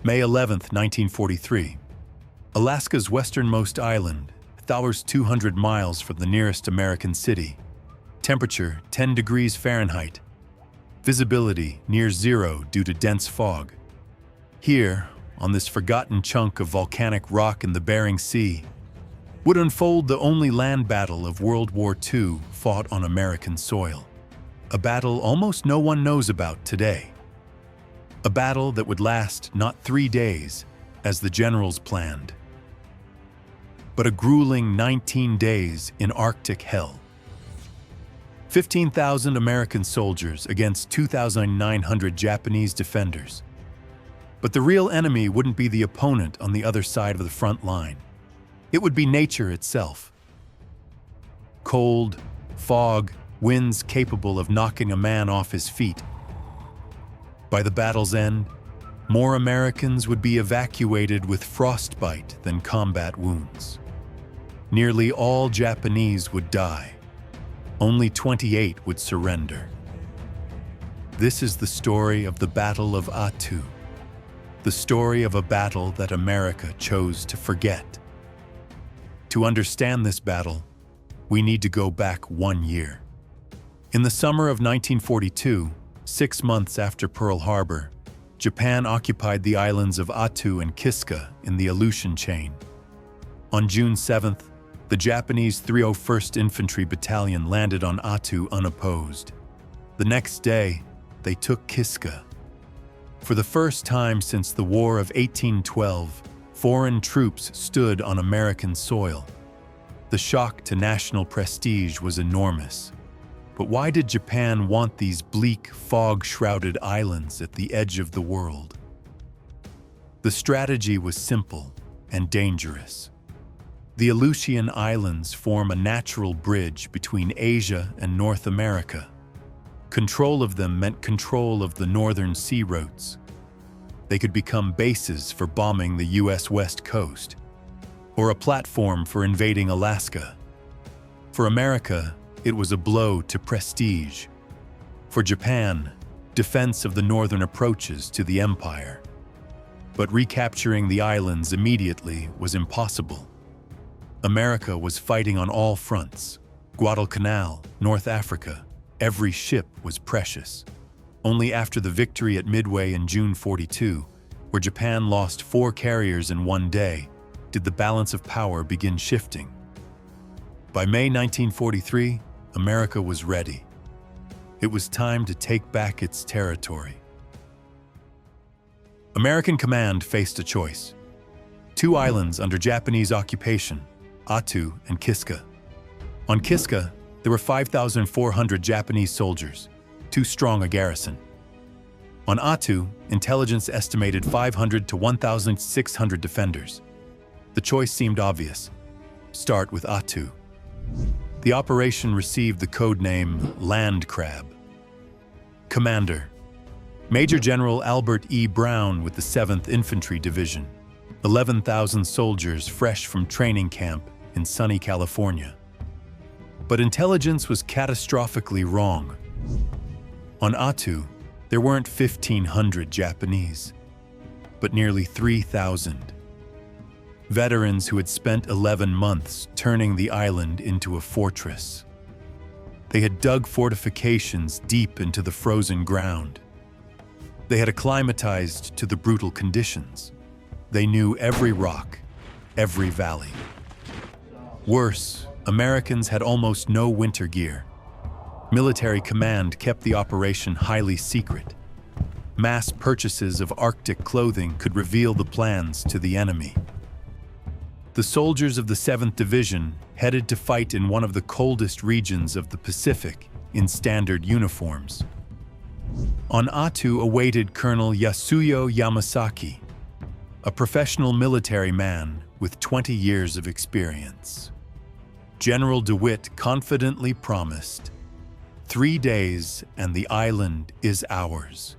May 11, 1943. Alaska's westernmost island, towers 200 miles from the nearest American city. Temperature 10 degrees Fahrenheit. Visibility near zero due to dense fog. Here, on this forgotten chunk of volcanic rock in the Bering Sea, would unfold the only land battle of World War II fought on American soil. A battle almost no one knows about today. A battle that would last not 3 days, as the generals planned, but a grueling 19 days in Arctic hell. 15,000 American soldiers against 2,900 Japanese defenders. But the real enemy wouldn't be the opponent on the other side of the front line. It would be nature itself. Cold, fog, winds capable of knocking a man off his feet. By the battle's end, more Americans would be evacuated with frostbite than combat wounds. Nearly all Japanese would die. Only 28 would surrender. This is the story of the Battle of Attu, the story of a battle that America chose to forget. To understand this battle, we need to go back 1 year. In the summer of 1942, 6 months after Pearl Harbor, Japan occupied the islands of Attu and Kiska in the Aleutian chain. On June 7th, the Japanese 301st Infantry Battalion landed on Attu unopposed. The next day, they took Kiska. For the first time since the War of 1812, foreign troops stood on American soil. The shock to national prestige was enormous. But why did Japan want these bleak, fog-shrouded islands at the edge of the world? The strategy was simple and dangerous. The Aleutian Islands form a natural bridge between Asia and North America. Control of them meant control of the northern sea routes. They could become bases for bombing the U.S. West Coast, or a platform for invading Alaska. For America, it was a blow to prestige. For Japan, defense of the northern approaches to the empire. But recapturing the islands immediately was impossible. America was fighting on all fronts. Guadalcanal, North Africa, every ship was precious. Only after the victory at Midway in June 42, where Japan lost 4 carriers in 1 day, did the balance of power begin shifting. By May 1943, America was ready. It was time to take back its territory. American command faced a choice. 2 islands under Japanese occupation, Attu and Kiska. On Kiska, there were 5,400 Japanese soldiers, too strong a garrison. On Attu, intelligence estimated 500 to 1,600 defenders. The choice seemed obvious. Start with Attu. The operation received the code name Land Crab. Commander: Major General Albert E. Brown with the 7th Infantry Division, 11,000 soldiers fresh from training camp in sunny California. But intelligence was catastrophically wrong. On Attu, there weren't 1,500 Japanese, but nearly 3,000. Veterans who had spent 11 months turning the island into a fortress. They had dug fortifications deep into the frozen ground. They had acclimatized to the brutal conditions. They knew every rock, every valley. Worse, Americans had almost no winter gear. Military command kept the operation highly secret. Mass purchases of Arctic clothing could reveal the plans to the enemy. The soldiers of the 7th Division headed to fight in one of the coldest regions of the Pacific in standard uniforms. On Attu awaited Colonel Yasuyo Yamasaki, a professional military man with 20 years of experience. General DeWitt confidently promised, 3 days and the island is ours.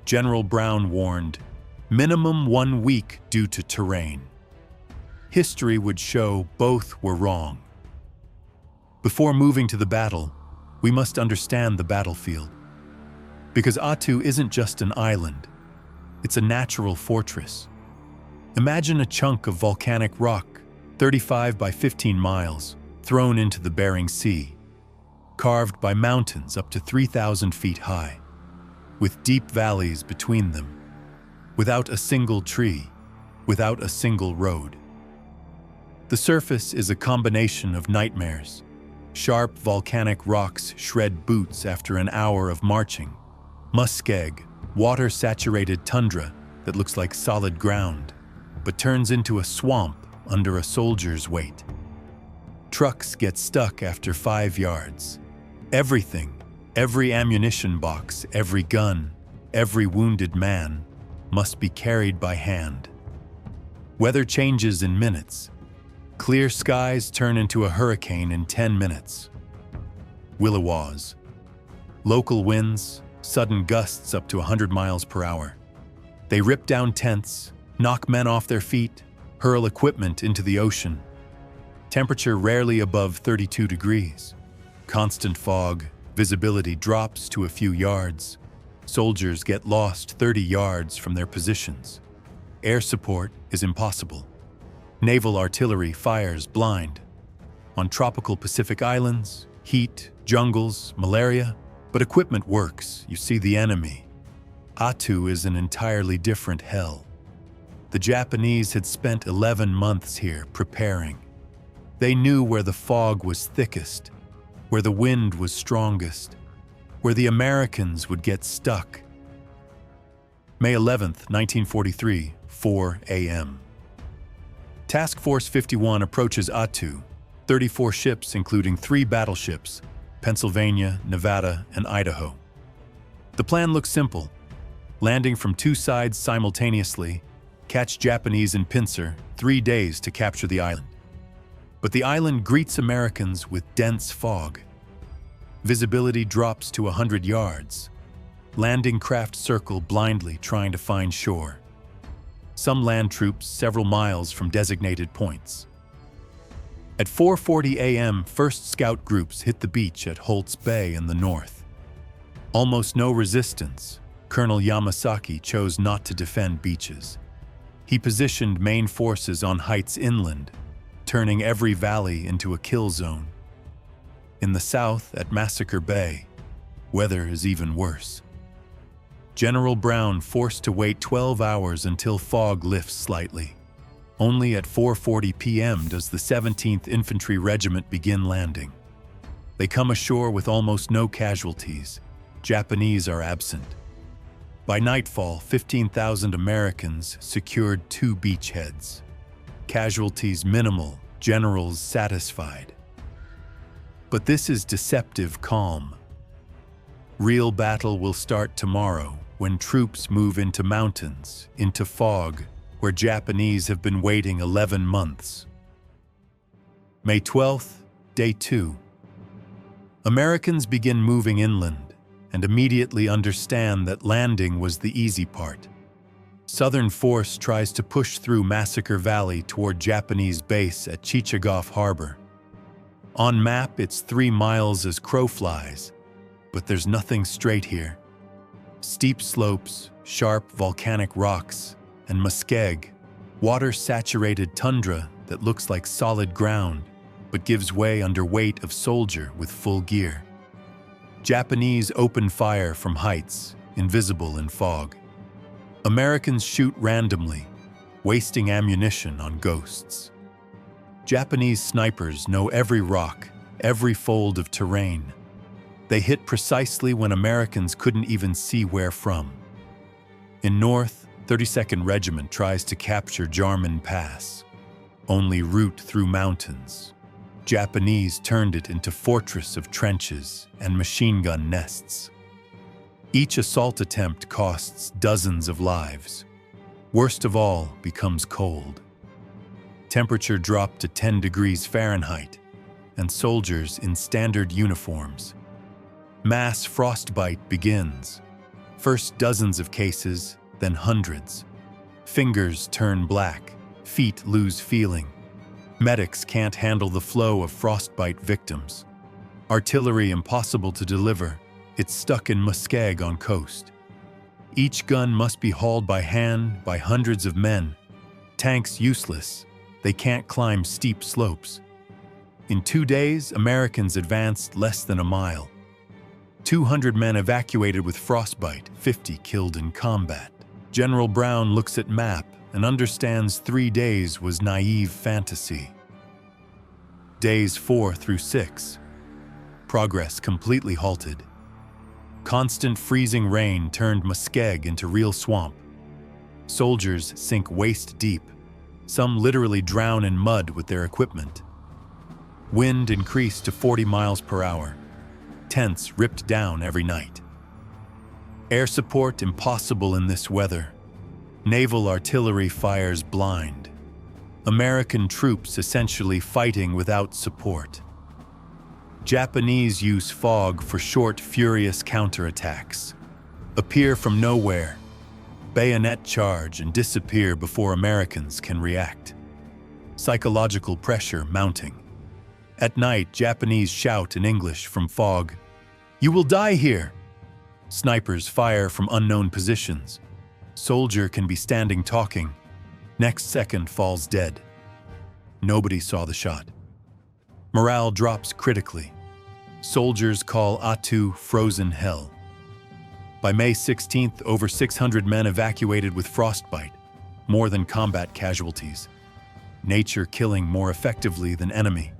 General Brown warned, minimum 1 week due to terrain. History would show both were wrong. Before moving to the battle, we must understand the battlefield. Because Attu isn't just an island, it's a natural fortress. Imagine a chunk of volcanic rock, 35 by 15 miles, thrown into the Bering Sea, carved by mountains up to 3,000 feet high, with deep valleys between them, without a single tree, without a single road. The surface is a combination of nightmares. Sharp volcanic rocks shred boots after an hour of marching. Muskeg, water-saturated tundra that looks like solid ground, but turns into a swamp under a soldier's weight. Trucks get stuck after 5 yards. Everything, every ammunition box, every gun, every wounded man, must be carried by hand. Weather changes in minutes. Clear skies turn into a hurricane in 10 minutes. Williwaws. Local winds, sudden gusts up to 100 miles per hour. They rip down tents, knock men off their feet, hurl equipment into the ocean. Temperature rarely above 32 degrees. Constant fog, visibility drops to a few yards. Soldiers get lost 30 yards from their positions. Air support is impossible. Naval artillery fires blind. On tropical Pacific islands, heat, jungles, malaria, but equipment works, you see the enemy. Attu is an entirely different hell. The Japanese had spent 11 months here preparing. They knew where the fog was thickest, where the wind was strongest, where the Americans would get stuck. May 11th, 1943, 4 a.m. Task Force 51 approaches Attu, 34 ships including 3 battleships, Pennsylvania, Nevada, and Idaho. The plan looks simple. Landing from 2 sides simultaneously, catch Japanese in pincer, 3 days to capture the island. But the island greets Americans with dense fog. Visibility drops to 100 yards. Landing craft circle blindly trying to find shore. Some land troops several miles from designated points. At 4:40 a.m., first scout groups hit the beach at Holt's Bay in the north. Almost no resistance, Colonel Yamasaki chose not to defend beaches. He positioned main forces on heights inland, turning every valley into a kill zone. In the south, at Massacre Bay, weather is even worse. General Brown forced to wait 12 hours until fog lifts slightly. Only at 4:40 p.m. does the 17th Infantry Regiment begin landing. They come ashore with almost no casualties. Japanese are absent. By nightfall, 15,000 Americans secured 2 beachheads. Casualties minimal, generals satisfied. But this is deceptive calm. Real battle will start tomorrow when troops move into mountains, into fog, where Japanese have been waiting 11 months. May 12th, Day 2. Americans begin moving inland and immediately understand that landing was the easy part. Southern Force tries to push through Massacre Valley toward Japanese base at Chichagof Harbor. On map, it's 3 miles as crow flies, but there's nothing straight here. Steep slopes, sharp volcanic rocks, and muskeg, water-saturated tundra that looks like solid ground, but gives way under weight of soldier with full gear. Japanese open fire from heights, invisible in fog. Americans shoot randomly, wasting ammunition on ghosts. Japanese snipers know every rock, every fold of terrain. They hit precisely when Americans couldn't even see where from. In north, 32nd Regiment tries to capture Jarman Pass. Only route through mountains. Japanese turned it into fortress of trenches and machine gun nests. Each assault attempt costs dozens of lives. Worst of all becomes cold. Temperature dropped to 10 degrees Fahrenheit, and soldiers in standard uniforms. Mass frostbite begins. First dozens of cases, then hundreds. Fingers turn black, feet lose feeling. Medics can't handle the flow of frostbite victims. Artillery impossible to deliver, it's stuck in muskeg on coast. Each gun must be hauled by hand by hundreds of men. Tanks useless. They can't climb steep slopes. In 2 days, Americans advanced less than a mile. 200 men evacuated with frostbite, 50 killed in combat. General Brown looks at map and understands 3 days was naive fantasy. Days 4 through 6. Progress completely halted. Constant freezing rain turned Muskeg into real swamp. Soldiers sink waist deep. Some literally drown in mud with their equipment. Wind increased to 40 miles per hour. Tents ripped down every night. Air support impossible in this weather. Naval artillery fires blind. American troops essentially fighting without support. Japanese use fog for short, furious counterattacks. Appear from nowhere, bayonet charge and disappear before Americans can react. Psychological pressure mounting. At night, Japanese shout in English from fog, "You will die here!" Snipers fire from unknown positions. Soldier can be standing talking. Next second falls dead. Nobody saw the shot. Morale drops critically. Soldiers call Attu frozen hell. By May 16th, over 600 men evacuated with frostbite, more than combat casualties. Nature killing more effectively than enemy.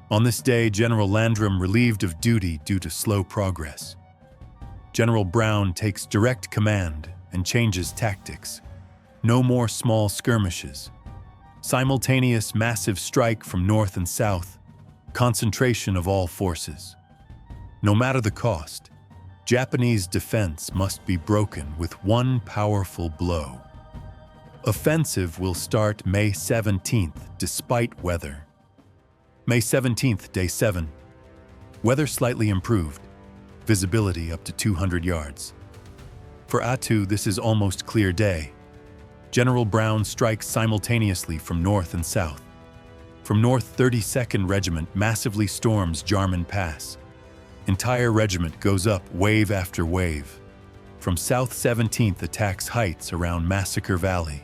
On this day, General Landrum relieved of duty due to slow progress. General Brown takes direct command and changes tactics. No more small skirmishes. Simultaneous massive strike from north and south. Concentration of all forces. No matter the cost, Japanese defense must be broken with one powerful blow. Offensive will start May 17th, despite weather. May 17th, Day 7. Weather slightly improved. Visibility up to 200 yards. For Attu, this is almost clear day. General Brown strikes simultaneously from north and south. From north, 32nd Regiment massively storms Jarman Pass. Entire regiment goes up wave after wave. From south, 17th attacks heights around Massacre Valley.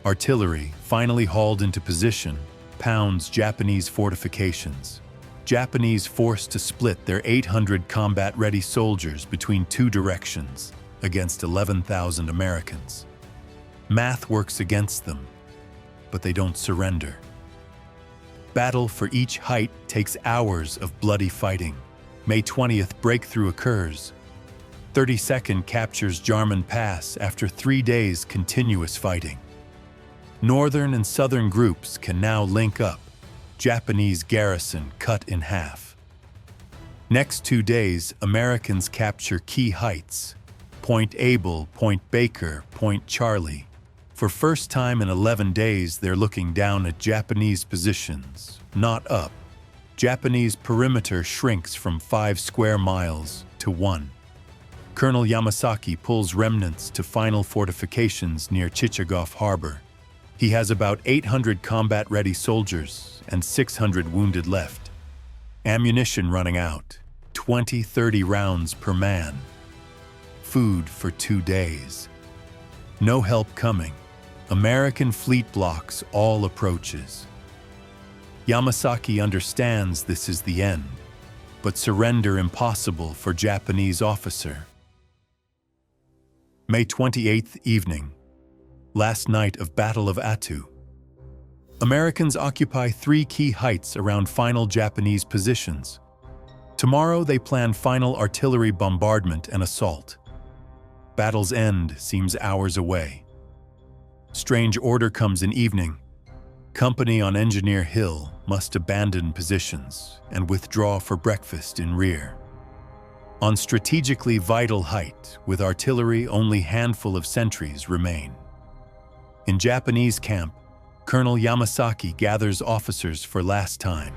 Artillery, finally hauled into position, pounds Japanese fortifications. Japanese forced to split their 800 combat-ready soldiers between 2 directions against 11,000 Americans. Math works against them, but they don't surrender. Battle for each height takes hours of bloody fighting. May 20th, breakthrough occurs. 32nd captures Jarman Pass after 3 days continuous fighting. Northern and southern groups can now link up. Japanese garrison cut in half. Next 2 days, Americans capture key heights. Point Able, Point Baker, Point Charlie. For first time in 11 days, they're looking down at Japanese positions, not up. Japanese perimeter shrinks from 5 square miles to 1. Colonel Yamasaki pulls remnants to final fortifications near Chichagof Harbor. He has about 800 combat-ready soldiers and 600 wounded left. Ammunition running out, 20-30 rounds per man. Food for 2 days. No help coming. American fleet blocks all approaches. Yamasaki understands this is the end, but surrender impossible for Japanese officer. May 28th evening. Last night of Battle of Attu. Americans occupy 3 key heights around final Japanese positions. Tomorrow they plan final artillery bombardment and assault. Battle's end seems hours away. Strange order comes in evening. Company on Engineer Hill must abandon positions and withdraw for breakfast in rear. On strategically vital height, with artillery, only handful of sentries remain. In Japanese camp, Colonel Yamasaki gathers officers for last time.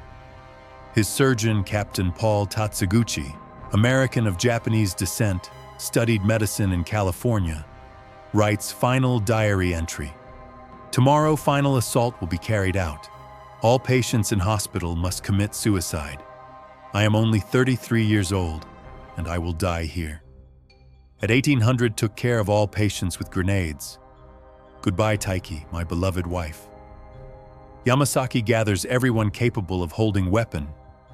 His surgeon, Captain Paul Tatsuguchi, American of Japanese descent, studied medicine in California, writes final diary entry. Tomorrow, final assault will be carried out. All patients in hospital must commit suicide. I am only 33 years old, and I will die here. At 1800, took care of all patients with grenades. Goodbye, Taiki, my beloved wife. Yamasaki gathers everyone capable of holding weapon,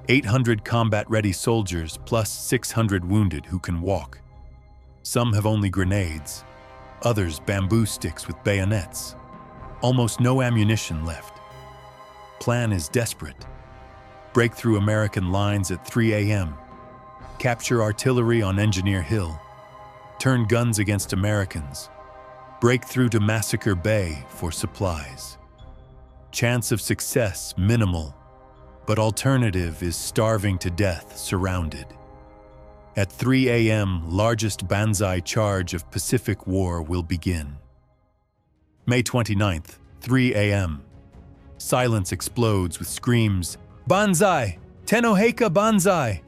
800 combat-ready soldiers plus 600 wounded who can walk. Some have only grenades, others bamboo sticks with bayonets. Almost no ammunition left. Plan is desperate. Break through American lines at 3 a.m. Capture artillery on Engineer Hill. Turn guns against Americans. Break through to Massacre Bay for supplies. Chance of success minimal, but alternative is starving to death, surrounded. At 3 a.m., largest banzai charge of Pacific War will begin. May 29th, 3 a.m. Silence explodes with screams, "Banzai! Tenohaka Banzai!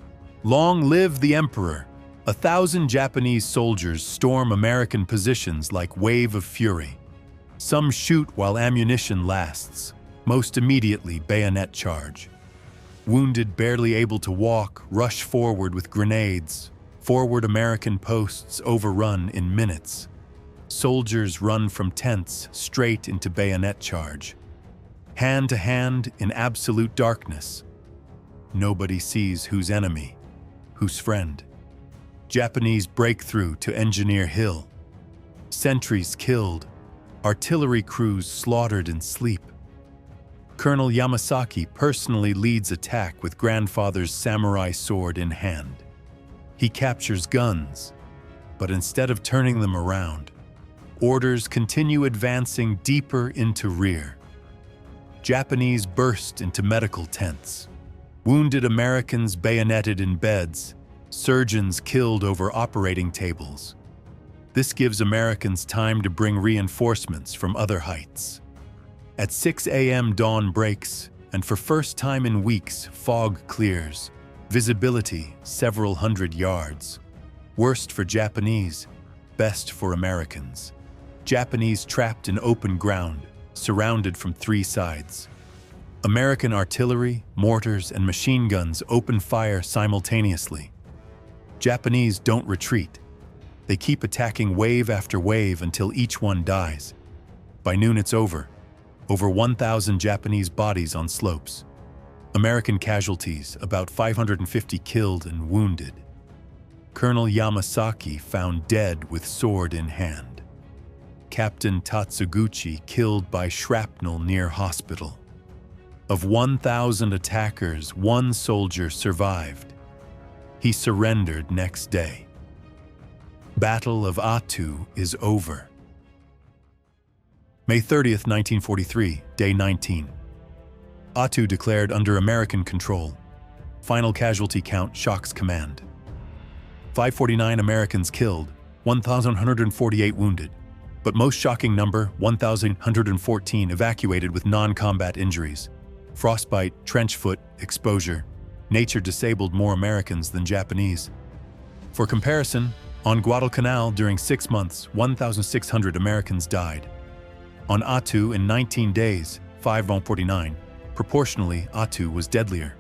Long live the Emperor!" 1,000 Japanese soldiers storm American positions like wave of fury. Some shoot while ammunition lasts, most immediately bayonet charge. Wounded barely able to walk rush forward with grenades. Forward American posts overrun in minutes. Soldiers run from tents straight into bayonet charge. Hand to hand in absolute darkness. Nobody sees who's enemy, who's friend. Japanese breakthrough to Engineer Hill. Sentries killed. Artillery crews slaughtered in sleep. Colonel Yamasaki personally leads attack with grandfather's samurai sword in hand. He captures guns, but instead of turning them around, orders continue advancing deeper into rear. Japanese burst into medical tents. Wounded Americans bayoneted in beds. Surgeons killed over operating tables. This gives Americans time to bring reinforcements from other heights. At 6 a.m. dawn breaks, and for first time in weeks, fog clears. Visibility several hundred yards. Worst for Japanese, best for Americans. Japanese trapped in open ground, surrounded from 3 sides. American artillery, mortars, and machine guns open fire simultaneously. Japanese don't retreat. They keep attacking wave after wave until each one dies. By noon it's over. Over 1,000 Japanese bodies on slopes. American casualties, about 550 killed and wounded. Colonel Yamasaki found dead with sword in hand. Captain Tatsuguchi killed by shrapnel near hospital. Of 1,000 attackers, 1 soldier survived. He surrendered next day. Battle of Attu is over. May 30th, 1943, day 19. Attu declared under American control. Final casualty count shocks command. 549 Americans killed, 1,148 wounded. But most shocking number, 1,114 evacuated with non-combat injuries. Frostbite, trench foot, exposure. Nature disabled more Americans than Japanese. For comparison, on Guadalcanal during 6 months, 1,600 Americans died. On Attu in 19 days, 549, proportionally, Attu was deadlier.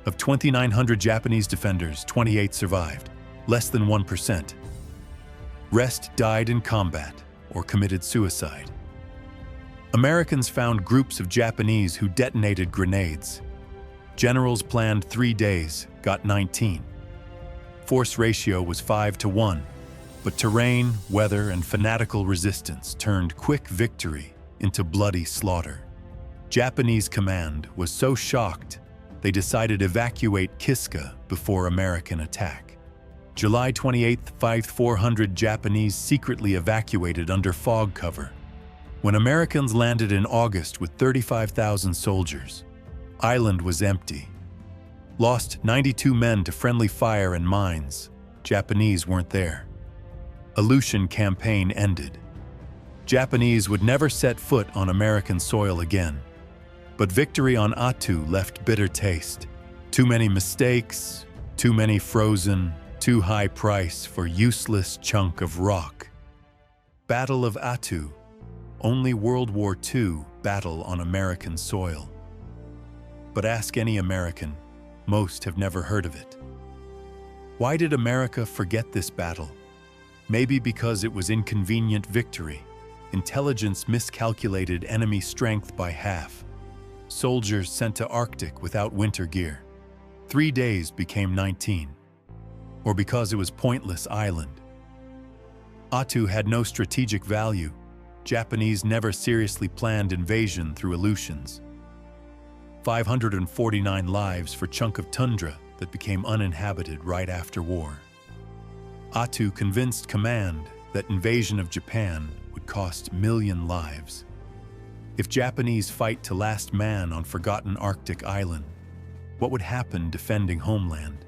Of 2,900 Japanese defenders, 28 survived, less than 1%. Rest died in combat or committed suicide. Americans found groups of Japanese who detonated grenades. Generals planned 3 days, got 19. Force ratio was 5-1, but terrain, weather, and fanatical resistance turned quick victory into bloody slaughter. Japanese command was so shocked, they decided to evacuate Kiska before American attack. July 28, 400 Japanese secretly evacuated under fog cover. When Americans landed in August with 35,000 soldiers, Island was empty. Lost 92 men to friendly fire and mines. Japanese weren't there. Aleutian campaign ended. Japanese would never set foot on American soil again. But victory on Attu left bitter taste. Too many mistakes, too many frozen, too high price for useless chunk of rock. Battle of Attu. Only World War II battle on American soil. But ask any American, most have never heard of it. Why did America forget this battle? Maybe because it was inconvenient victory. Intelligence miscalculated enemy strength by half. Soldiers sent to Arctic without winter gear. 3 days became 19. Or because it was pointless island. Attu had no strategic value. Japanese never seriously planned invasion through Aleutians. 549 lives for chunk of tundra that became uninhabited right after war. Attu convinced command that invasion of Japan would cost million lives. If Japanese fight to last man on forgotten Arctic island, what would happen defending homeland?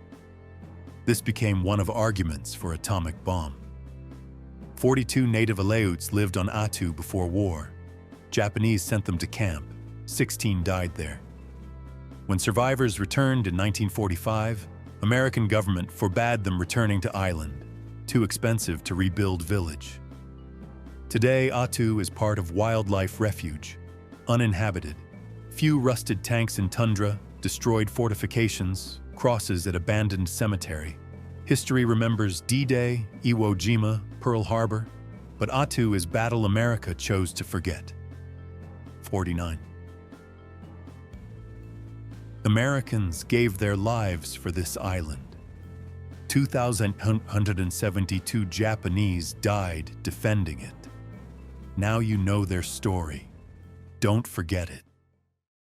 This became one of arguments for atomic bomb. 42 native Aleuts lived on Attu before war. Japanese sent them to camp. 16 died there. When survivors returned in 1945, American government forbade them returning to island. Too expensive to rebuild village. Today, Attu is part of wildlife refuge, uninhabited. Few rusted tanks in tundra, destroyed fortifications, crosses at abandoned cemetery. History remembers D-Day, Iwo Jima, Pearl Harbor, but Attu is battle America chose to forget. 49. Americans gave their lives for this island. 2,172 Japanese died defending it. Now you know their story. Don't forget it.